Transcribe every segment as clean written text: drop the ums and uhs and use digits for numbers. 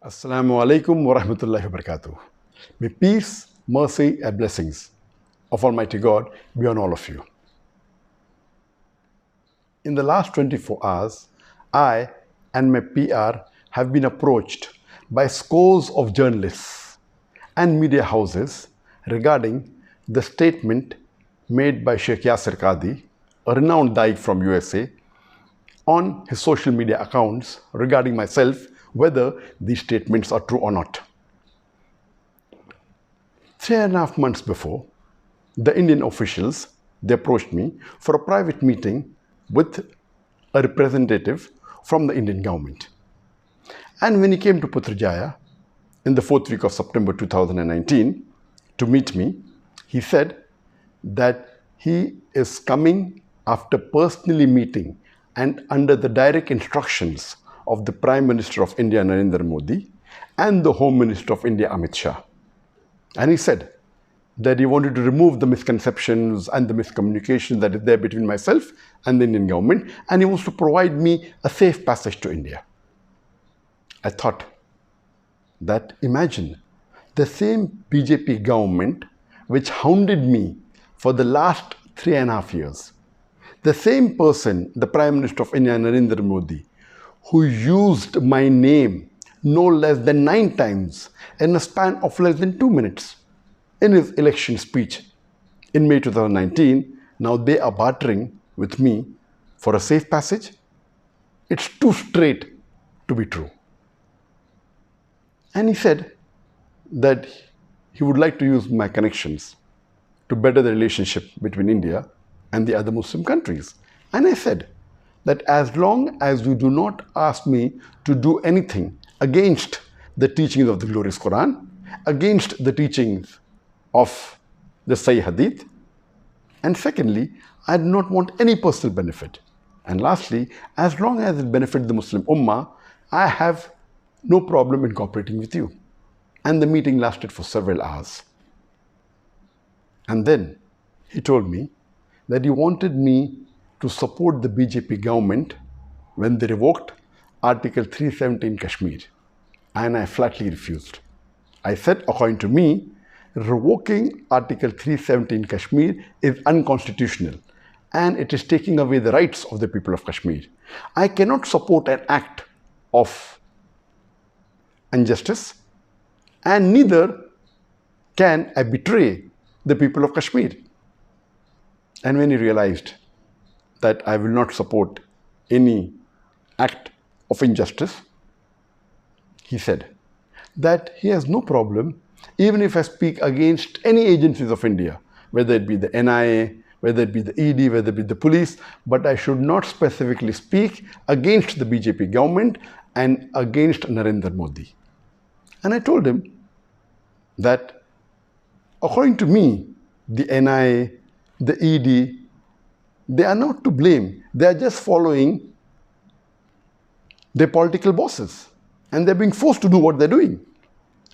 Assalamu alaikum wa rahmatullahi wa barakatuh. May peace, mercy, and blessings of Almighty God be on all of you. In the last 24 hours, I and my PR have been approached by scores of journalists and media houses regarding the statement made by Sheikh Yasir Qadhi, a renowned Daik from USA, on his social media accounts regarding myself, whether these statements are true or not. 3.5 months before, the Indian officials, they approached me for a private meeting with a representative from the Indian government. And when he came to Putrajaya in the 4th week of September 2019 to meet me, he said that he is coming after personally meeting and under the direct instructions of the Prime Minister of India, Narendra Modi, and the Home Minister of India, Amit Shah. And he said that he wanted to remove the misconceptions and the miscommunication that is there between myself and the Indian government, and he wants to provide me a safe passage to India. I thought that imagine the same BJP government which hounded me for the last 3.5 years, the same person, the Prime Minister of India, Narendra Modi, who used my name no less than 9 times in a span of less than 2 minutes in his election speech in May 2019, now they are bartering with me for a safe passage? It's too straight to be true. And he said that he would like to use my connections to better the relationship between India and the other Muslim countries. And I said that as long as you do not ask me to do anything against the teachings of the glorious Quran, against the teachings of the Sahih Hadith, and secondly, I do not want any personal benefit. And lastly, as long as it benefits the Muslim Ummah, I have no problem in cooperating with you. And the meeting lasted for several hours. And then he told me that he wanted me to support the BJP government when they revoked Article 370 in Kashmir. And I flatly refused. I said, according to me, revoking Article 370 in Kashmir is unconstitutional and it is taking away the rights of the people of Kashmir. I cannot support an act of injustice, and neither can I betray the people of Kashmir. And when he realized that I will not support any act of injustice, he said that he has no problem even if I speak against any agencies of India, whether it be the NIA, whether it be the ED, whether it be the police, but I should not specifically speak against the BJP government and against Narendra Modi. And I told him that according to me, the NIA, the ED, they are not to blame. They are just following their political bosses and they're being forced to do what they're doing.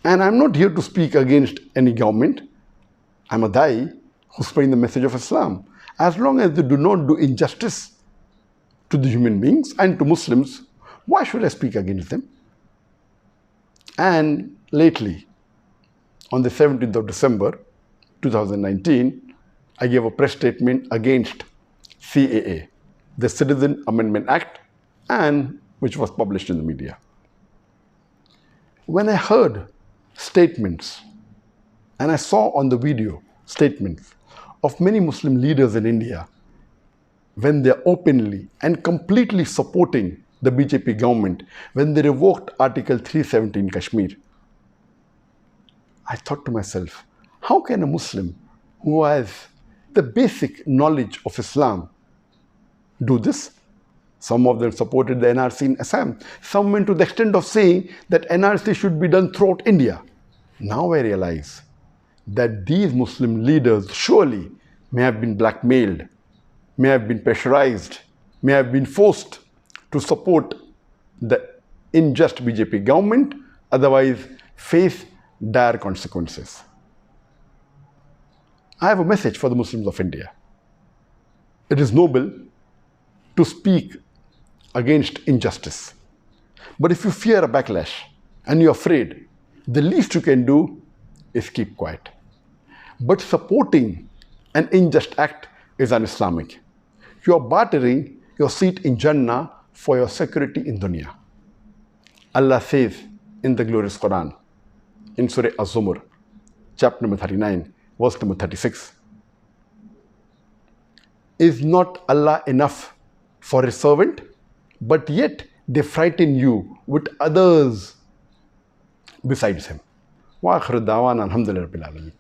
And I'm not here to speak against any government. I'm a Dai who's spreading the message of Islam. As long as they do not do injustice to the human beings and to Muslims, why should I speak against them? And lately, on the 17th of December 2019, I gave a press statement against CAA, the Citizen Amendment Act, and which was published in the media. When I heard statements and I saw on the video statements of many Muslim leaders in India when they're openly and completely supporting the BJP government when they revoked Article 370 in Kashmir, I thought to myself, how can a Muslim who has the basic knowledge of Islam do this? Some of them supported the NRC in Assam. Some went to the extent of saying that NRC should be done throughout India. Now I realize that these Muslim leaders surely may have been blackmailed, may have been pressurized, may have been forced to support the unjust BJP government, otherwise face dire consequences. I have a message for the Muslims of India. It is noble to speak against injustice. But if you fear a backlash, and you're afraid, the least you can do is keep quiet. But supporting an unjust act is un-Islamic. You are bartering your seat in Jannah for your security in dunya. Allah says in the glorious Quran, in Surah Az-Zumur, chapter number 39, verse number 36. Is not Allah enough for His servant? But yet they frighten you with others besides Him. Wa akhiru da'wana alhamdulillahi rabbil alamin.